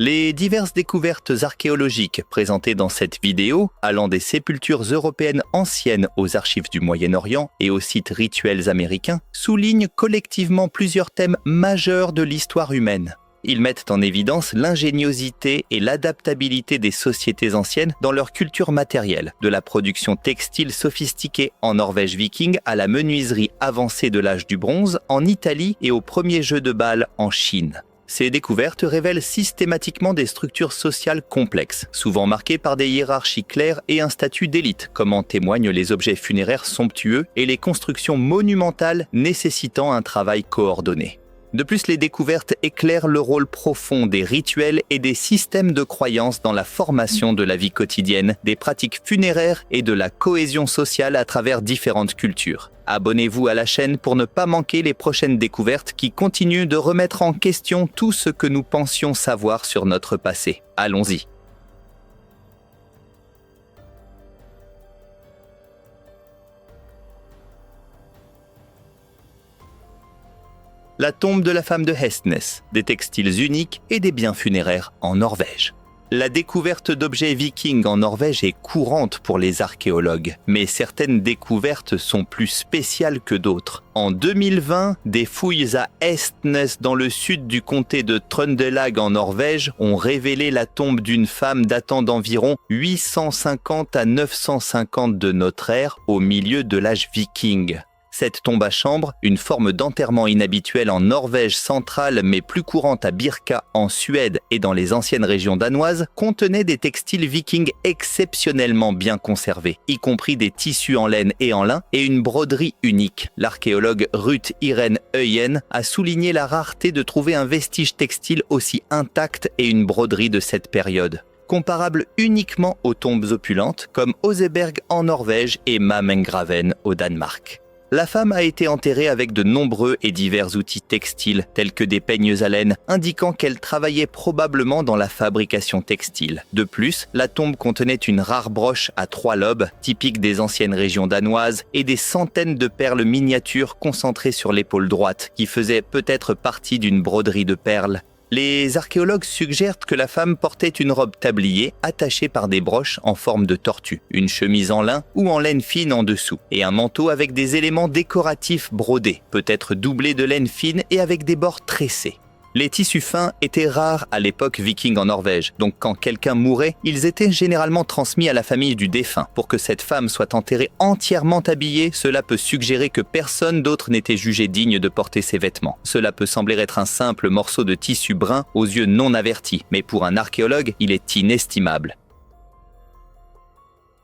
Les diverses découvertes archéologiques présentées dans cette vidéo, allant des sépultures européennes anciennes aux archives du Moyen-Orient et aux sites rituels américains, soulignent collectivement plusieurs thèmes majeurs de l'histoire humaine. Ils mettent en évidence l'ingéniosité et l'adaptabilité des sociétés anciennes dans leur culture matérielle, de la production textile sophistiquée en Norvège viking à la menuiserie avancée de l'âge du bronze en Italie et aux premiers jeux de bal en Chine. Ces découvertes révèlent systématiquement des structures sociales complexes, souvent marquées par des hiérarchies claires et un statut d'élite, comme en témoignent les objets funéraires somptueux et les constructions monumentales nécessitant un travail coordonné. De plus, les découvertes éclairent le rôle profond des rituels et des systèmes de croyances dans la formation de la vie quotidienne, des pratiques funéraires et de la cohésion sociale à travers différentes cultures. Abonnez-vous à la chaîne pour ne pas manquer les prochaines découvertes qui continuent de remettre en question tout ce que nous pensions savoir sur notre passé. Allons-y. La tombe de la femme de Hestnes, des textiles uniques et des biens funéraires en Norvège. La découverte d'objets vikings en Norvège est courante pour les archéologues, mais certaines découvertes sont plus spéciales que d'autres. En 2020, des fouilles à Hestnes dans le sud du comté de Trøndelag en Norvège ont révélé la tombe d'une femme datant d'environ 850 à 950 de notre ère au milieu de l'âge viking. Cette tombe à chambre, une forme d'enterrement inhabituelle en Norvège centrale mais plus courante à Birka en Suède et dans les anciennes régions danoises, contenait des textiles vikings exceptionnellement bien conservés, y compris des tissus en laine et en lin et une broderie unique. L'archéologue Ruth Irene Øyen a souligné la rareté de trouver un vestige textile aussi intact et une broderie de cette période, comparable uniquement aux tombes opulentes comme Oseberg en Norvège et Mammengravene au Danemark. La femme a été enterrée avec de nombreux et divers outils textiles, tels que des peignes à laine, indiquant qu'elle travaillait probablement dans la fabrication textile. De plus, la tombe contenait une rare broche à 3 lobes, typique des anciennes régions danoises, et des centaines de perles miniatures concentrées sur l'épaule droite, qui faisaient peut-être partie d'une broderie de perles. Les archéologues suggèrent que la femme portait une robe tablier attachée par des broches en forme de tortue, une chemise en lin ou en laine fine en dessous, et un manteau avec des éléments décoratifs brodés, peut-être doublé de laine fine et avec des bords tressés. Les tissus fins étaient rares à l'époque viking en Norvège, donc quand quelqu'un mourait, ils étaient généralement transmis à la famille du défunt. Pour que cette femme soit enterrée entièrement habillée, cela peut suggérer que personne d'autre n'était jugé digne de porter ses vêtements. Cela peut sembler être un simple morceau de tissu brun aux yeux non avertis, mais pour un archéologue, il est inestimable.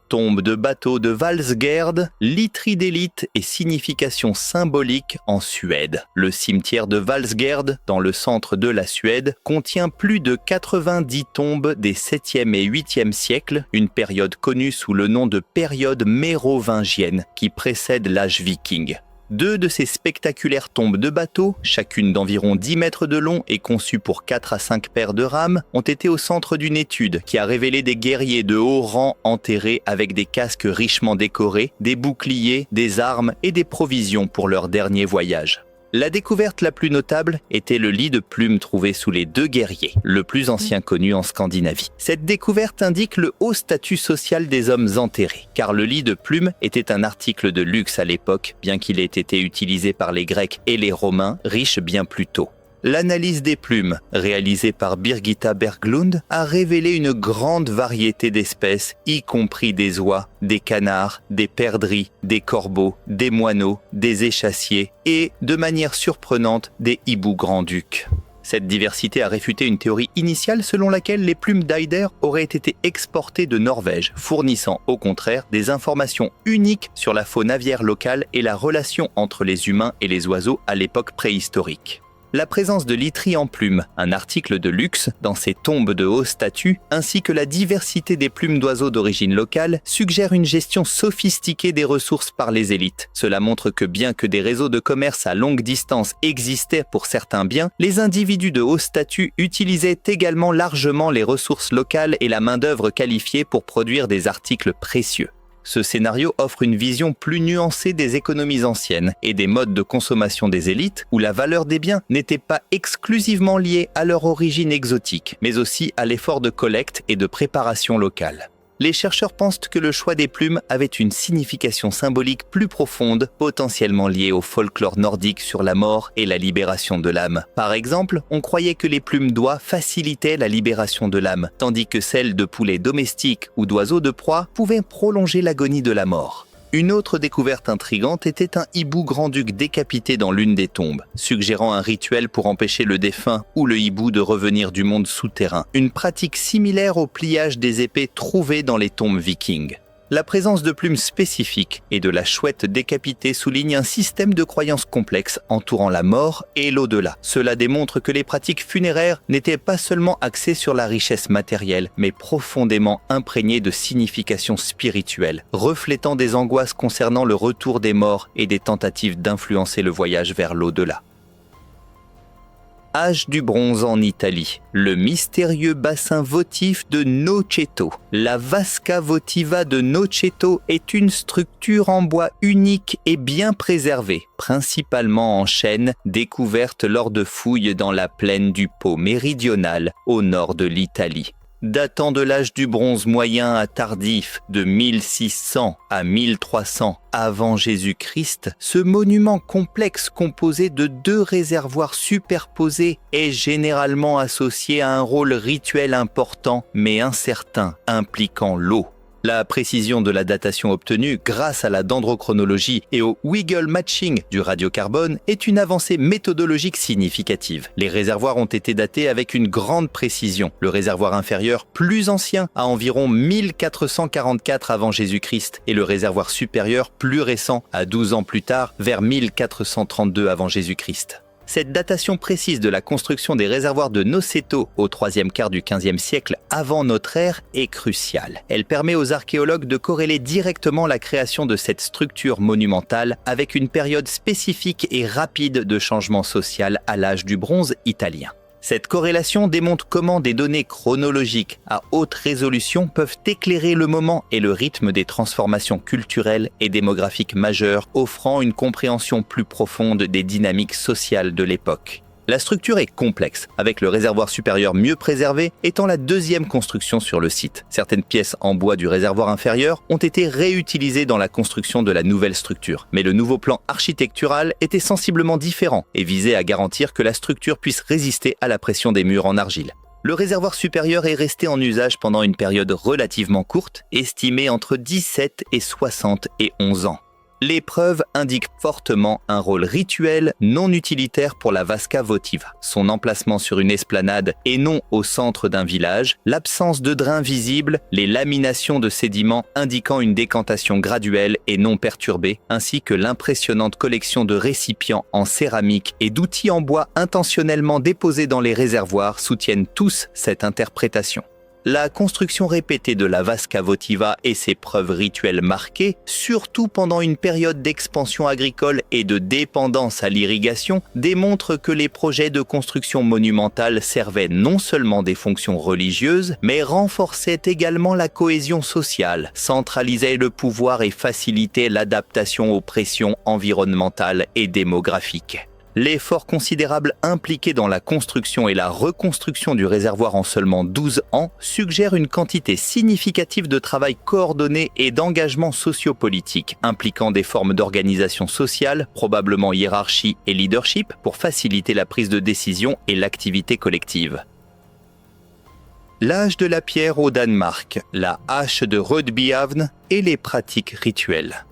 Tombe de bateau de Valsgärd, literie d'élite et signification symbolique en Suède. Le cimetière de Valsgärd, dans le centre de la Suède, contient plus de 90 tombes des 7e et 8e siècles, une période connue sous le nom de période mérovingienne, qui précède l'âge viking. 2 de ces spectaculaires tombes de bateaux, chacune d'environ 10 mètres de long et conçue pour 4 à 5 paires de rames, ont été au centre d'une étude qui a révélé des guerriers de haut rang enterrés avec des casques richement décorés, des boucliers, des armes et des provisions pour leur dernier voyage. La découverte la plus notable était le lit de plumes trouvé sous les 2 guerriers, le plus ancien connu en Scandinavie. Cette découverte indique le haut statut social des hommes enterrés, car le lit de plumes était un article de luxe à l'époque, bien qu'il ait été utilisé par les Grecs et les Romains, riches bien plus tôt. L'analyse des plumes, réalisée par Birgitta Berglund, a révélé une grande variété d'espèces, y compris des oies, des canards, des perdrix, des corbeaux, des moineaux, des échassiers et, de manière surprenante, des hiboux grand-ducs. Cette diversité a réfuté une théorie initiale selon laquelle les plumes d'Eider auraient été exportées de Norvège, fournissant au contraire des informations uniques sur la faune aviaire locale et la relation entre les humains et les oiseaux à l'époque préhistorique. La présence de literie en plumes, un article de luxe dans ces tombes de haut statut, ainsi que la diversité des plumes d'oiseaux d'origine locale, suggèrent une gestion sophistiquée des ressources par les élites. Cela montre que bien que des réseaux de commerce à longue distance existaient pour certains biens, les individus de haut statut utilisaient également largement les ressources locales et la main-d'œuvre qualifiée pour produire des articles précieux. Ce scénario offre une vision plus nuancée des économies anciennes et des modes de consommation des élites où la valeur des biens n'était pas exclusivement liée à leur origine exotique, mais aussi à l'effort de collecte et de préparation locale. Les chercheurs pensent que le choix des plumes avait une signification symbolique plus profonde, potentiellement liée au folklore nordique sur la mort et la libération de l'âme. Par exemple, on croyait que les plumes d'oie facilitaient la libération de l'âme, tandis que celles de poulets domestiques ou d'oiseaux de proie pouvaient prolonger l'agonie de la mort. Une autre découverte intrigante était un hibou grand-duc décapité dans l'une des tombes, suggérant un rituel pour empêcher le défunt ou le hibou de revenir du monde souterrain, une pratique similaire au pliage des épées trouvées dans les tombes vikings. La présence de plumes spécifiques et de la chouette décapitée souligne un système de croyances complexes entourant la mort et l'au-delà. Cela démontre que les pratiques funéraires n'étaient pas seulement axées sur la richesse matérielle, mais profondément imprégnées de significations spirituelles, reflétant des angoisses concernant le retour des morts et des tentatives d'influencer le voyage vers l'au-delà. Âge du bronze en Italie, le mystérieux bassin votif de Noceto. La Vasca votiva de Noceto est une structure en bois unique et bien préservée, principalement en chêne, découverte lors de fouilles dans la plaine du Pô méridional, au nord de l'Italie. Datant de l'âge du bronze moyen à tardif, de 1600 à 1300 avant Jésus-Christ, ce monument complexe composé de 2 réservoirs superposés est généralement associé à un rôle rituel important mais incertain, impliquant l'eau. La précision de la datation obtenue grâce à la dendrochronologie et au wiggle matching du radiocarbone est une avancée méthodologique significative. Les réservoirs ont été datés avec une grande précision. Le réservoir inférieur, plus ancien, à environ 1444 avant Jésus-Christ et le réservoir supérieur, plus récent, à 12 ans plus tard, vers 1432 avant Jésus-Christ. Cette datation précise de la construction des réservoirs de Noceto au troisième quart du XVe siècle avant notre ère est cruciale. Elle permet aux archéologues de corréler directement la création de cette structure monumentale avec une période spécifique et rapide de changement social à l'âge du bronze italien. Cette corrélation démontre comment des données chronologiques à haute résolution peuvent éclairer le moment et le rythme des transformations culturelles et démographiques majeures, offrant une compréhension plus profonde des dynamiques sociales de l'époque. La structure est complexe, avec le réservoir supérieur mieux préservé étant la deuxième construction sur le site. Certaines pièces en bois du réservoir inférieur ont été réutilisées dans la construction de la nouvelle structure, mais le nouveau plan architectural était sensiblement différent et visait à garantir que la structure puisse résister à la pression des murs en argile. Le réservoir supérieur est resté en usage pendant une période relativement courte, estimée entre 17 et 71 ans. Les preuves indiquent fortement un rôle rituel non utilitaire pour la Vasca votiva. Son emplacement sur une esplanade et non au centre d'un village, l'absence de drains visibles, les laminations de sédiments indiquant une décantation graduelle et non perturbée, ainsi que l'impressionnante collection de récipients en céramique et d'outils en bois intentionnellement déposés dans les réservoirs soutiennent tous cette interprétation. La construction répétée de la Vasca votiva et ses preuves rituelles marquées, surtout pendant une période d'expansion agricole et de dépendance à l'irrigation, démontrent que les projets de construction monumentale servaient non seulement des fonctions religieuses, mais renforçaient également la cohésion sociale, centralisaient le pouvoir et facilitaient l'adaptation aux pressions environnementales et démographiques. L'effort considérable impliqué dans la construction et la reconstruction du réservoir en seulement 12 ans suggère une quantité significative de travail coordonné et d'engagement sociopolitique, impliquant des formes d'organisation sociale, probablement hiérarchie et leadership, pour faciliter la prise de décision et l'activité collective. L'âge de la pierre au Danemark, la hache de Rødbyhavn et les pratiques rituelles.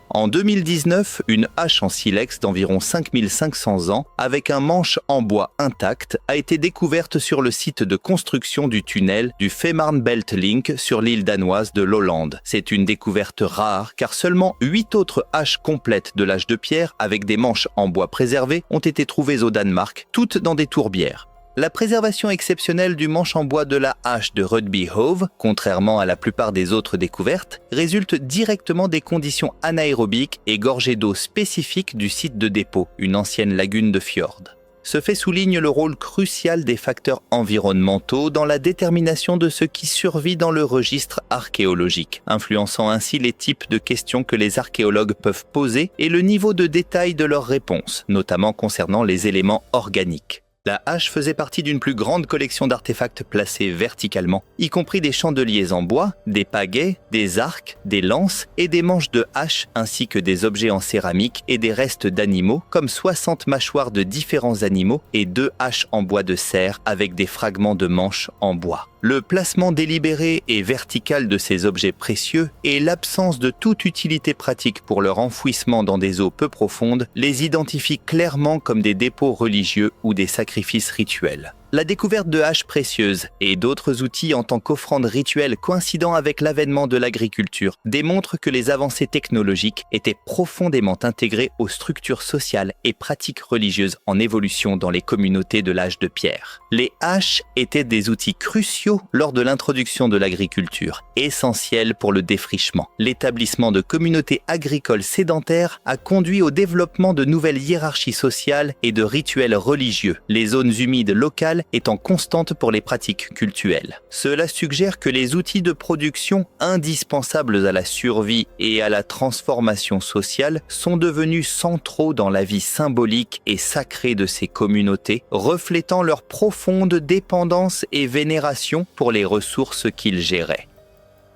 En 2019, une hache en silex d'environ 5500 ans, avec un manche en bois intact, a été découverte sur le site de construction du tunnel du Femernbelt-Link sur l'île danoise de Lolland. C'est une découverte rare, car seulement 8 autres haches complètes de l'âge de pierre, avec des manches en bois préservées, ont été trouvées au Danemark, toutes dans des tourbières. La préservation exceptionnelle du manche en bois de la hache de Rødbyhov, contrairement à la plupart des autres découvertes, résulte directement des conditions anaérobiques et gorgées d'eau spécifiques du site de dépôt, une ancienne lagune de fjord. Ce fait souligne le rôle crucial des facteurs environnementaux dans la détermination de ce qui survit dans le registre archéologique, influençant ainsi les types de questions que les archéologues peuvent poser et le niveau de détail de leurs réponses, notamment concernant les éléments organiques. La hache faisait partie d'une plus grande collection d'artefacts placés verticalement, y compris des chandeliers en bois, des pagaies, des arcs, des lances et des manches de hache, ainsi que des objets en céramique et des restes d'animaux, comme 60 mâchoires de différents animaux et 2 haches en bois de cerf avec des fragments de manches en bois. Le placement délibéré et vertical de ces objets précieux et l'absence de toute utilité pratique pour leur enfouissement dans des eaux peu profondes les identifient clairement comme des dépôts religieux ou des sacrifices rituels. La découverte de haches précieuses et d'autres outils en tant qu'offrandes rituelles coïncidant avec l'avènement de l'agriculture démontrent que les avancées technologiques étaient profondément intégrées aux structures sociales et pratiques religieuses en évolution dans les communautés de l'âge de pierre. Les haches étaient des outils cruciaux lors de l'introduction de l'agriculture, essentiels pour le défrichement. L'établissement de communautés agricoles sédentaires a conduit au développement de nouvelles hiérarchies sociales et de rituels religieux. Les zones humides locales étant constante pour les pratiques cultuelles. Cela suggère que les outils de production indispensables à la survie et à la transformation sociale sont devenus centraux dans la vie symbolique et sacrée de ces communautés, reflétant leur profonde dépendance et vénération pour les ressources qu'ils géraient.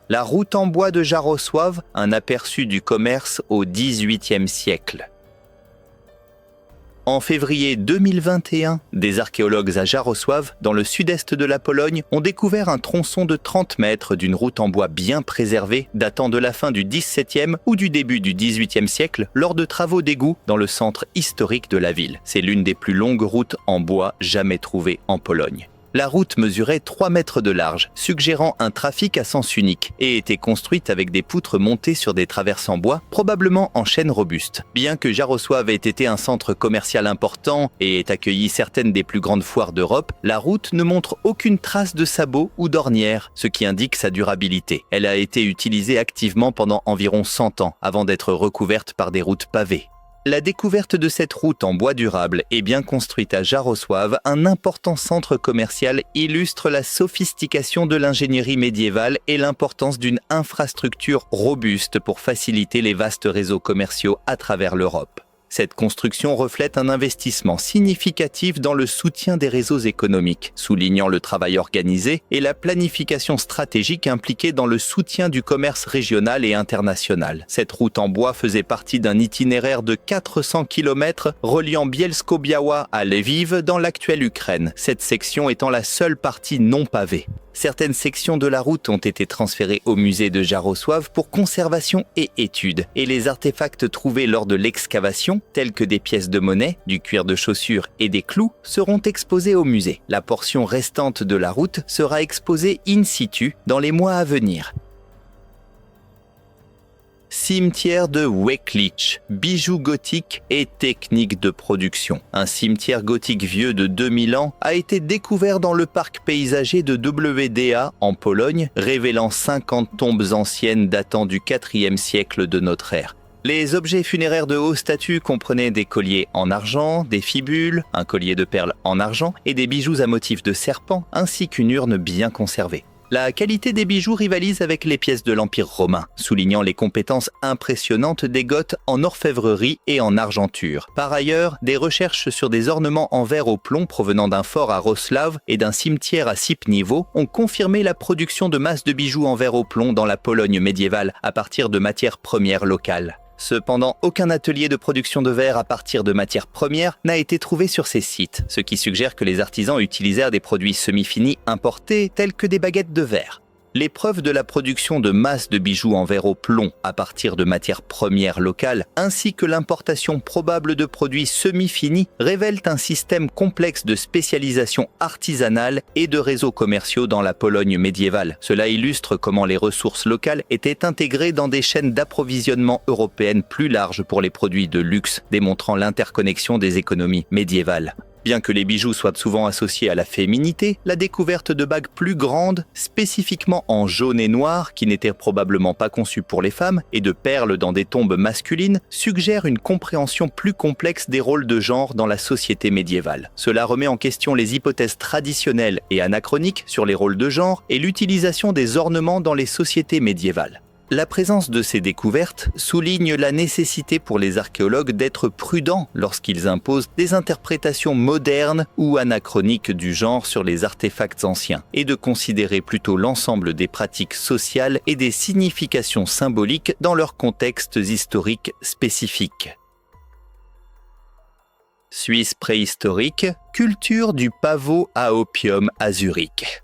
La route en bois de Jarosław, un aperçu du commerce au XVIIIe siècle. En février 2021, des archéologues à Jarosław, dans le sud-est de la Pologne, ont découvert un tronçon de 30 mètres d'une route en bois bien préservée, datant de la fin du XVIIe ou du début du XVIIIe siècle, lors de travaux d'égout dans le centre historique de la ville. C'est l'une des plus longues routes en bois jamais trouvées en Pologne. La route mesurait 3 mètres de large, suggérant un trafic à sens unique, et était construite avec des poutres montées sur des traverses en bois, probablement en chêne robuste. Bien que Jarosław ait été un centre commercial important et ait accueilli certaines des plus grandes foires d'Europe, la route ne montre aucune trace de sabots ou d'ornières, ce qui indique sa durabilité. Elle a été utilisée activement pendant environ 100 ans, avant d'être recouverte par des routes pavées. La découverte de cette route en bois durable et bien construite à Jarosław, un important centre commercial, illustre la sophistication de l'ingénierie médiévale et l'importance d'une infrastructure robuste pour faciliter les vastes réseaux commerciaux à travers l'Europe. Cette construction reflète un investissement significatif dans le soutien des réseaux économiques, soulignant le travail organisé et la planification stratégique impliquée dans le soutien du commerce régional et international. Cette route en bois faisait partie d'un itinéraire de 400 km reliant Bielsko-Biała à Lviv dans l'actuelle Ukraine, cette section étant la seule partie non pavée. Certaines sections de la route ont été transférées au musée de Jarosław pour conservation et études, et les artefacts trouvés lors de l'excavation, tels que des pièces de monnaie, du cuir de chaussure et des clous, seront exposés au musée. La portion restante de la route sera exposée in situ dans les mois à venir. Cimetière de Weklicz, bijoux gothiques et techniques de production. Un cimetière gothique vieux de 2000 ans a été découvert dans le parc paysager de WDA en Pologne, révélant 50 tombes anciennes datant du IVe siècle de notre ère. Les objets funéraires de haut statut comprenaient des colliers en argent, des fibules, un collier de perles en argent et des bijoux à motifs de serpent, ainsi qu'une urne bien conservée. La qualité des bijoux rivalise avec les pièces de l'Empire romain, soulignant les compétences impressionnantes des Goths en orfèvrerie et en argenture. Par ailleurs, des recherches sur des ornements en verre au plomb provenant d'un fort à Roslav et d'un cimetière à Sipniwo ont confirmé la production de masses de bijoux en verre au plomb dans la Pologne médiévale à partir de matières premières locales. Cependant, aucun atelier de production de verre à partir de matières premières n'a été trouvé sur ces sites, ce qui suggère que les artisans utilisèrent des produits semi-finis importés tels que des baguettes de verre. Les preuves de la production de masses de bijoux en verre au plomb à partir de matières premières locales, ainsi que l'importation probable de produits semi-finis, révèlent un système complexe de spécialisation artisanale et de réseaux commerciaux dans la Pologne médiévale. Cela illustre comment les ressources locales étaient intégrées dans des chaînes d'approvisionnement européennes plus larges pour les produits de luxe, démontrant l'interconnexion des économies médiévales. Bien que les bijoux soient souvent associés à la féminité, la découverte de bagues plus grandes, spécifiquement en jaune et noir, qui n'étaient probablement pas conçues pour les femmes, et de perles dans des tombes masculines, suggère une compréhension plus complexe des rôles de genre dans la société médiévale. Cela remet en question les hypothèses traditionnelles et anachroniques sur les rôles de genre et l'utilisation des ornements dans les sociétés médiévales. La présence de ces découvertes souligne la nécessité pour les archéologues d'être prudents lorsqu'ils imposent des interprétations modernes ou anachroniques du genre sur les artefacts anciens et de considérer plutôt l'ensemble des pratiques sociales et des significations symboliques dans leurs contextes historiques spécifiques. Suisse préhistorique, culture du pavot à opium à Zurich.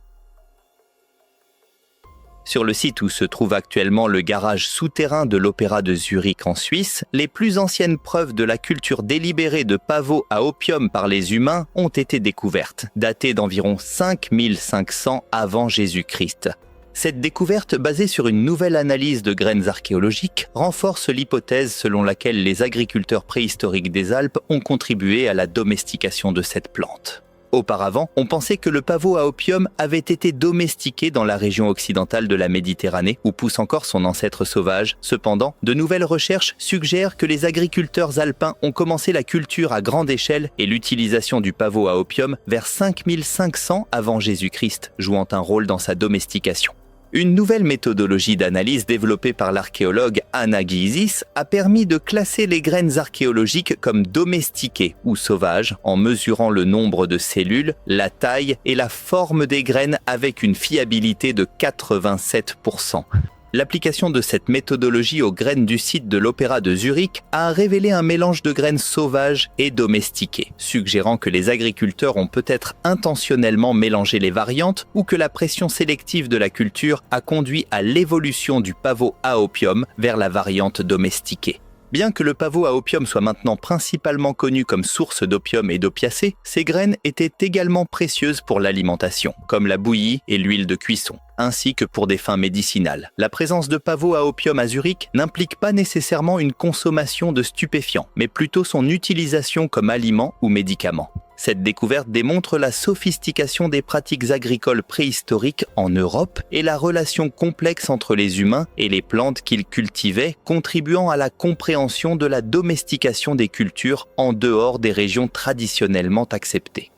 Sur le site où se trouve actuellement le garage souterrain de l'Opéra de Zurich en Suisse, les plus anciennes preuves de la culture délibérée de pavots à opium par les humains ont été découvertes, datées d'environ 5500 avant Jésus-Christ. Cette découverte, basée sur une nouvelle analyse de graines archéologiques, renforce l'hypothèse selon laquelle les agriculteurs préhistoriques des Alpes ont contribué à la domestication de cette plante. Auparavant, on pensait que le pavot à opium avait été domestiqué dans la région occidentale de la Méditerranée, où pousse encore son ancêtre sauvage. Cependant, de nouvelles recherches suggèrent que les agriculteurs alpins ont commencé la culture à grande échelle et l'utilisation du pavot à opium vers 5500 avant Jésus-Christ, jouant un rôle dans sa domestication. Une nouvelle méthodologie d'analyse développée par l'archéologue Anagizis a permis de classer les graines archéologiques comme domestiquées ou sauvages en mesurant le nombre de cellules, la taille et la forme des graines avec une fiabilité de 87%. L'application de cette méthodologie aux graines du site de l'Opéra de Zurich a révélé un mélange de graines sauvages et domestiquées, suggérant que les agriculteurs ont peut-être intentionnellement mélangé les variantes ou que la pression sélective de la culture a conduit à l'évolution du pavot à opium vers la variante domestiquée. Bien que le pavot à opium soit maintenant principalement connu comme source d'opium et d'opiacés, ces graines étaient également précieuses pour l'alimentation, comme la bouillie et l'huile de cuisson, ainsi que pour des fins médicinales. La présence de pavot à opium à Zurich n'implique pas nécessairement une consommation de stupéfiants, mais plutôt son utilisation comme aliment ou médicament. Cette découverte démontre la sophistication des pratiques agricoles préhistoriques en Europe et la relation complexe entre les humains et les plantes qu'ils cultivaient, contribuant à la compréhension de la domestication des cultures en dehors des régions traditionnellement acceptées.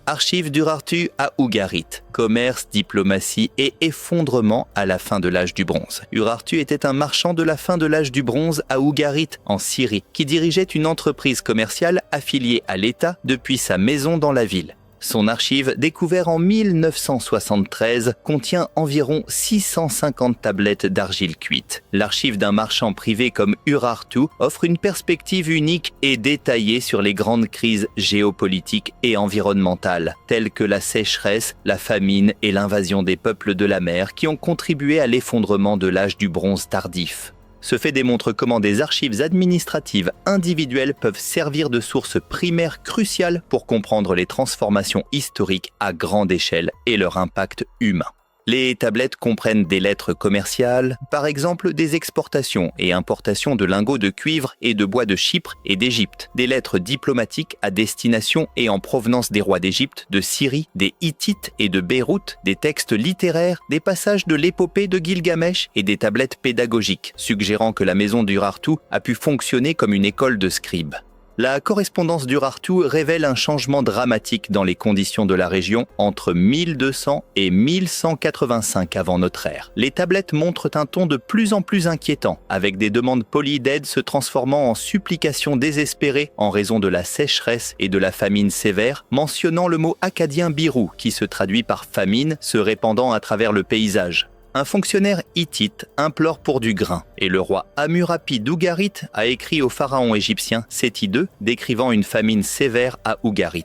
Archives d'Urartu à Ugarit, commerce, diplomatie et effondrement à la fin de l'âge du bronze. Urartu était un marchand de la fin de l'âge du bronze à Ugarit, en Syrie, qui dirigeait une entreprise commerciale affiliée à l'État depuis sa maison dans la ville. Son archive, découvert en 1973, contient environ 650 tablettes d'argile cuite. L'archive d'un marchand privé comme Urartu offre une perspective unique et détaillée sur les grandes crises géopolitiques et environnementales, telles que la sécheresse, la famine et l'invasion des peuples de la mer qui ont contribué à l'effondrement de l'âge du bronze tardif. Ce fait démontre comment des archives administratives individuelles peuvent servir de source primaire cruciale pour comprendre les transformations historiques à grande échelle et leur impact humain. Les tablettes comprennent des lettres commerciales, par exemple des exportations et importations de lingots de cuivre et de bois de Chypre et d'Égypte, des lettres diplomatiques à destination et en provenance des rois d'Égypte, de Syrie, des Hittites et de Beyrouth, des textes littéraires, des passages de l'épopée de Gilgamesh et des tablettes pédagogiques, suggérant que la maison d'Urartu a pu fonctionner comme une école de scribes. La correspondance d'Urartu révèle un changement dramatique dans les conditions de la région entre 1200 et 1185 avant notre ère. Les tablettes montrent un ton de plus en plus inquiétant, avec des demandes polies d'aide se transformant en supplications désespérées en raison de la sécheresse et de la famine sévère, mentionnant le mot akkadien birou qui se traduit par famine se répandant à travers le paysage. Un fonctionnaire hittite implore pour du grain et le roi Hammurapi d'Ugarit a écrit au pharaon égyptien Séti II décrivant une famine sévère à Ugarit.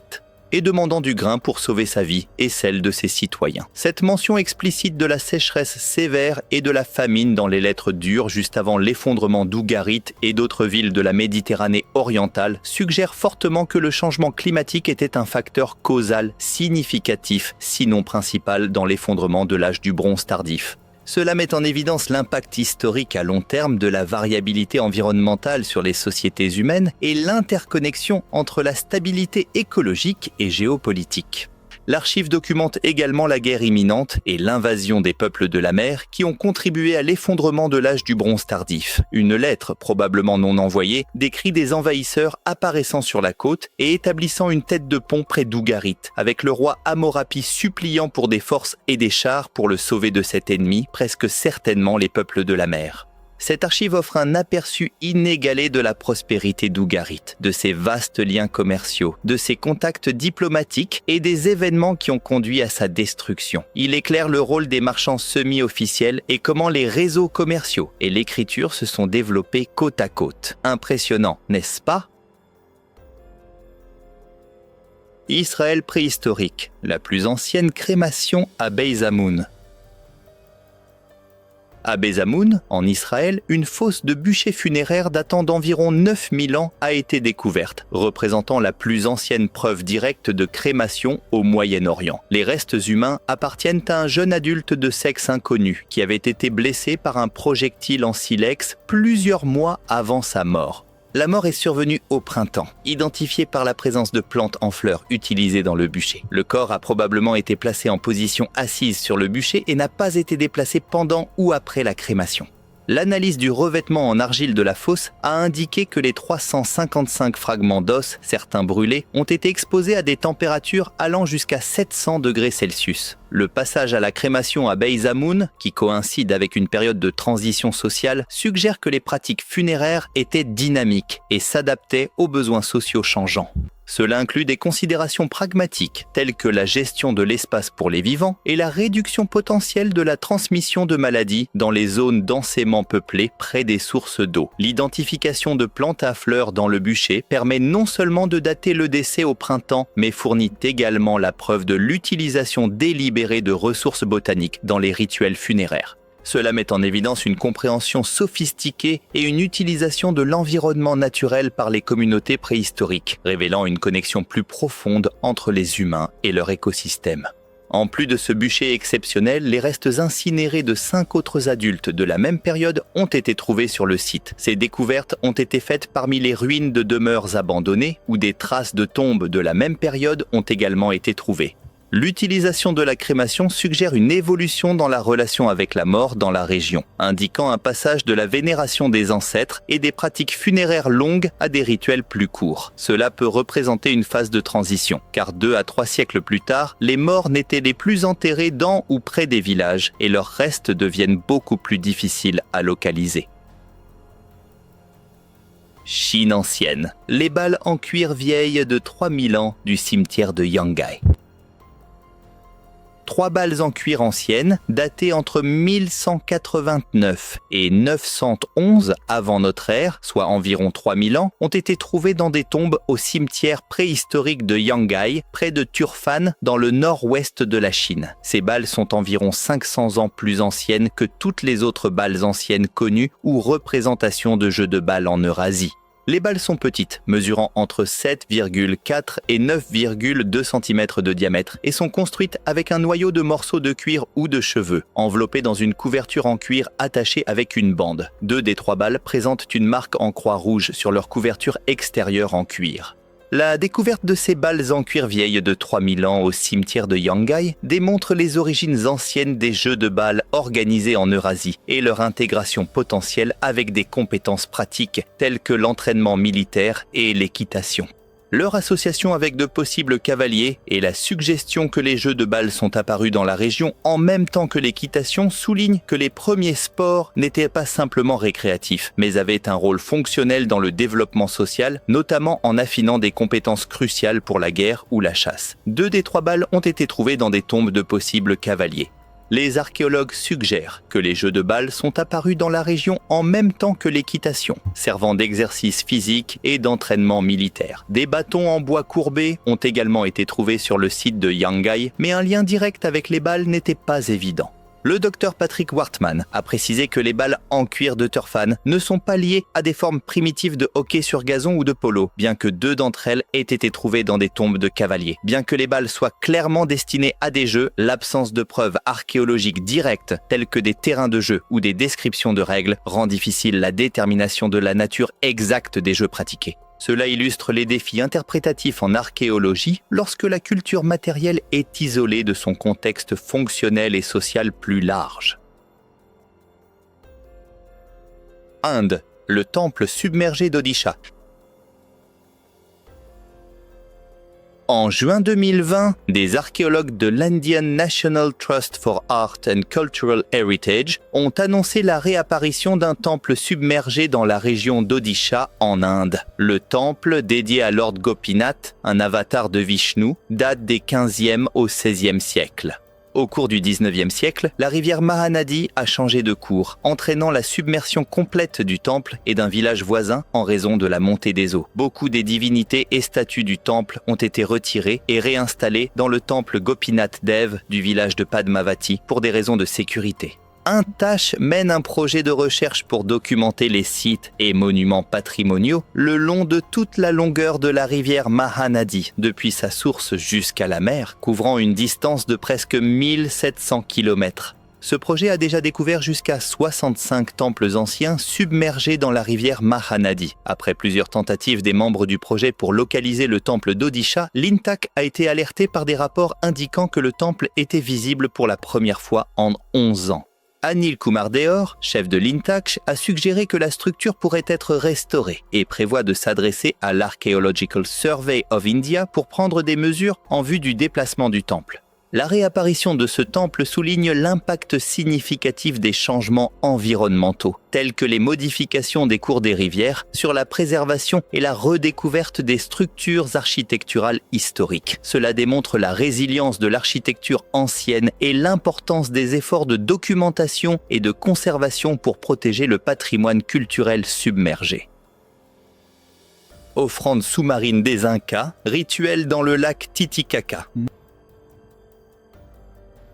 et demandant du grain pour sauver sa vie et celle de ses citoyens. Cette mention explicite de la sécheresse sévère et de la famine dans les lettres dures juste avant l'effondrement d'Ougarit et d'autres villes de la Méditerranée orientale suggère fortement que le changement climatique était un facteur causal significatif, sinon principal, dans l'effondrement de l'âge du bronze tardif. Cela met en évidence l'impact historique à long terme de la variabilité environnementale sur les sociétés humaines et l'interconnexion entre la stabilité écologique et géopolitique. L'archive documente également la guerre imminente et l'invasion des peuples de la mer qui ont contribué à l'effondrement de l'âge du bronze tardif. Une lettre, probablement non envoyée, décrit des envahisseurs apparaissant sur la côte et établissant une tête de pont près d'Ougarit, avec le roi Hammurapi suppliant pour des forces et des chars pour le sauver de cet ennemi, presque certainement les peuples de la mer. Cette archive offre un aperçu inégalé de la prospérité d'Ougarit, de ses vastes liens commerciaux, de ses contacts diplomatiques et des événements qui ont conduit à sa destruction. Il éclaire le rôle des marchands semi-officiels et comment les réseaux commerciaux et l'écriture se sont développés côte à côte. Impressionnant, n'est-ce pas ? Israël préhistorique, la plus ancienne crémation à Beit Hamoun. À Beit Hamoun, en Israël, une fosse de bûchers funéraires datant d'environ 9000 ans a été découverte, représentant la plus ancienne preuve directe de crémation au Moyen-Orient. Les restes humains appartiennent à un jeune adulte de sexe inconnu qui avait été blessé par un projectile en silex plusieurs mois avant sa mort. La mort est survenue au printemps, identifiée par la présence de plantes en fleurs utilisées dans le bûcher. Le corps a probablement été placé en position assise sur le bûcher et n'a pas été déplacé pendant ou après la crémation. L'analyse du revêtement en argile de la fosse a indiqué que les 355 fragments d'os, certains brûlés, ont été exposés à des températures allant jusqu'à 700 degrés Celsius. Le passage à la crémation à Beit Hamoun, qui coïncide avec une période de transition sociale, suggère que les pratiques funéraires étaient dynamiques et s'adaptaient aux besoins sociaux changeants. Cela inclut des considérations pragmatiques telles que la gestion de l'espace pour les vivants et la réduction potentielle de la transmission de maladies dans les zones densément peuplées près des sources d'eau. L'identification de plantes à fleurs dans le bûcher permet non seulement de dater le décès au printemps, mais fournit également la preuve de l'utilisation délibérée de ressources botaniques dans les rituels funéraires. Cela met en évidence une compréhension sophistiquée et une utilisation de l'environnement naturel par les communautés préhistoriques, révélant une connexion plus profonde entre les humains et leur écosystème. En plus de ce bûcher exceptionnel, les restes incinérés de 5 autres adultes de la même période ont été trouvés sur le site. Ces découvertes ont été faites parmi les ruines de demeures abandonnées où des traces de tombes de la même période ont également été trouvées. L'utilisation de la crémation suggère une évolution dans la relation avec la mort dans la région, indiquant un passage de la vénération des ancêtres et des pratiques funéraires longues à des rituels plus courts. Cela peut représenter une phase de transition, car 2 à 3 siècles plus tard, les morts n'étaient les plus enterrés dans ou près des villages et leurs restes deviennent beaucoup plus difficiles à localiser. Chine ancienne, les balles en cuir vieilles de 3000 ans du cimetière de Yanggai. 3 balles en cuir anciennes, datées entre 1189 et 911 avant notre ère, soit environ 3000 ans, ont été trouvées dans des tombes au cimetière préhistorique de Yanggai, près de Turfan, dans le nord-ouest de la Chine. Ces balles sont environ 500 ans plus anciennes que toutes les autres balles anciennes connues ou représentations de jeux de balles en Eurasie. Les balles sont petites, mesurant entre 7,4 et 9,2 cm de diamètre et sont construites avec un noyau de morceaux de cuir ou de cheveux, enveloppés dans une couverture en cuir attachée avec une bande. 2 des 3 balles présentent une marque en croix rouge sur leur couverture extérieure en cuir. La découverte de ces balles en cuir vieilles de 3000 ans au cimetière de Yanggai démontre les origines anciennes des jeux de balles organisés en Eurasie et leur intégration potentielle avec des compétences pratiques telles que l'entraînement militaire et l'équitation. Leur association avec de possibles cavaliers et la suggestion que les jeux de balles sont apparus dans la région en même temps que l'équitation soulignent que les premiers sports n'étaient pas simplement récréatifs, mais avaient un rôle fonctionnel dans le développement social, notamment en affinant des compétences cruciales pour la guerre ou la chasse. 2 des 3 balles ont été trouvées dans des tombes de possibles cavaliers. Les archéologues suggèrent que les jeux de balle sont apparus dans la région en même temps que l'équitation, servant d'exercice physique et d'entraînement militaire. Des bâtons en bois courbé ont également été trouvés sur le site de Yangay, mais un lien direct avec les balles n'était pas évident. Le docteur Patrick Wartman a précisé que les balles en cuir de Turfan ne sont pas liées à des formes primitives de hockey sur gazon ou de polo, bien que 2 d'entre elles aient été trouvées dans des tombes de cavaliers. Bien que les balles soient clairement destinées à des jeux, l'absence de preuves archéologiques directes, telles que des terrains de jeu ou des descriptions de règles, rend difficile la détermination de la nature exacte des jeux pratiqués. Cela illustre les défis interprétatifs en archéologie lorsque la culture matérielle est isolée de son contexte fonctionnel et social plus large. Inde, le temple submergé d'Odisha. En juin 2020, des archéologues de l'Indian National Trust for Art and Cultural Heritage ont annoncé la réapparition d'un temple submergé dans la région d'Odisha en Inde. Le temple, dédié à Lord Gopinath, un avatar de Vishnu, date des 15e au 16e siècles. Au cours du 19e siècle, la rivière Mahanadi a changé de cours, entraînant la submersion complète du temple et d'un village voisin en raison de la montée des eaux. Beaucoup des divinités et statues du temple ont été retirées et réinstallées dans le temple Gopinath Dev du village de Padmavati pour des raisons de sécurité. Intache mène un projet de recherche pour documenter les sites et monuments patrimoniaux le long de toute la longueur de la rivière Mahanadi, depuis sa source jusqu'à la mer, couvrant une distance de presque 1700 km. Ce projet a déjà découvert jusqu'à 65 temples anciens submergés dans la rivière Mahanadi. Après plusieurs tentatives des membres du projet pour localiser le temple d'Odisha, l'INTAC a été alerté par des rapports indiquant que le temple était visible pour la première fois en 11 ans. Anil Kumar Deor, chef de l'INTAC, a suggéré que la structure pourrait être restaurée et prévoit de s'adresser à l'Archaeological Survey of India pour prendre des mesures en vue du déplacement du temple. La réapparition de ce temple souligne l'impact significatif des changements environnementaux, tels que les modifications des cours des rivières, sur la préservation et la redécouverte des structures architecturales historiques. Cela démontre la résilience de l'architecture ancienne et l'importance des efforts de documentation et de conservation pour protéger le patrimoine culturel submergé. Offrande sous-marine des Incas, rituel dans le lac Titicaca.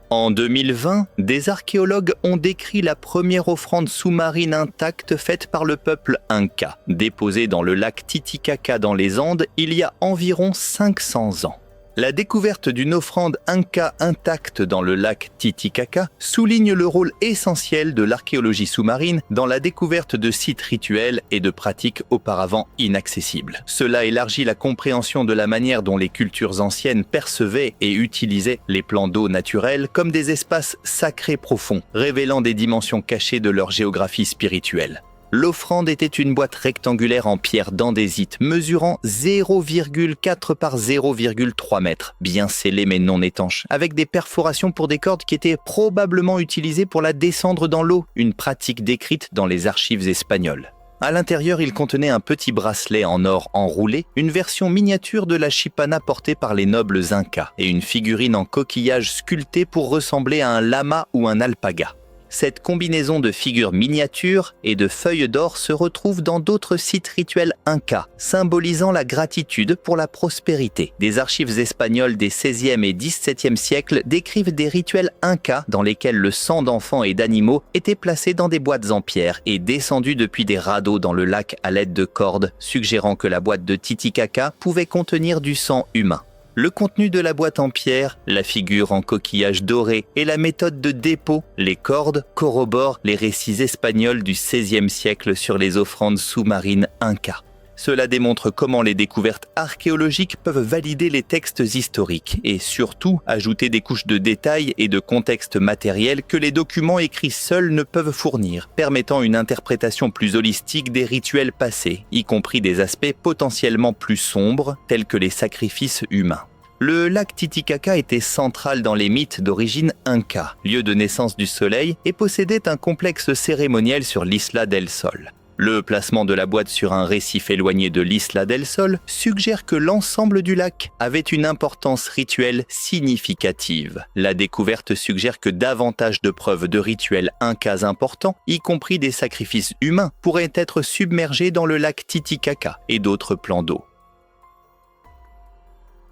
En 2020, des archéologues ont décrit la première offrande sous-marine intacte faite par le peuple Inca, déposée dans le lac Titicaca dans les Andes il y a environ 500 ans. La découverte d'une offrande Inca intacte dans le lac Titicaca souligne le rôle essentiel de l'archéologie sous-marine dans la découverte de sites rituels et de pratiques auparavant inaccessibles. Cela élargit la compréhension de la manière dont les cultures anciennes percevaient et utilisaient les plans d'eau naturels comme des espaces sacrés profonds, révélant des dimensions cachées de leur géographie spirituelle. L'offrande était une boîte rectangulaire en pierre d'andésite mesurant 0,4 par 0,3 mètres, bien scellée mais non étanche, avec des perforations pour des cordes qui étaient probablement utilisées pour la descendre dans l'eau, une pratique décrite dans les archives espagnoles. À l'intérieur, il contenait un petit bracelet en or enroulé, une version miniature de la chipana portée par les nobles incas, et une figurine en coquillage sculptée pour ressembler à un lama ou un alpaga. Cette combinaison de figures miniatures et de feuilles d'or se retrouve dans d'autres sites rituels incas, symbolisant la gratitude pour la prospérité. Des archives espagnoles des XVIe et XVIIe siècles décrivent des rituels incas dans lesquels le sang d'enfants et d'animaux était placé dans des boîtes en pierre et descendu depuis des radeaux dans le lac à l'aide de cordes, suggérant que la boîte de Titicaca pouvait contenir du sang humain. Le contenu de la boîte en pierre, la figure en coquillage doré et la méthode de dépôt, les cordes, corroborent les récits espagnols du XVIe siècle sur les offrandes sous-marines incas. Cela démontre comment les découvertes archéologiques peuvent valider les textes historiques et surtout ajouter des couches de détails et de contexte matériel que les documents écrits seuls ne peuvent fournir, permettant une interprétation plus holistique des rituels passés, y compris des aspects potentiellement plus sombres tels que les sacrifices humains. Le lac Titicaca était central dans les mythes d'origine inca, lieu de naissance du soleil, et possédait un complexe cérémoniel sur l'Isla del Sol. Le placement de la boîte sur un récif éloigné de l'Isla del Sol suggère que l'ensemble du lac avait une importance rituelle significative. La découverte suggère que davantage de preuves de rituels incas importants, y compris des sacrifices humains, pourraient être submergés dans le lac Titicaca et d'autres plans d'eau.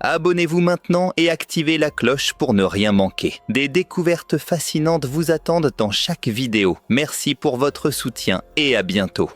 Abonnez-vous maintenant et activez la cloche pour ne rien manquer. Des découvertes fascinantes vous attendent dans chaque vidéo. Merci pour votre soutien et à bientôt.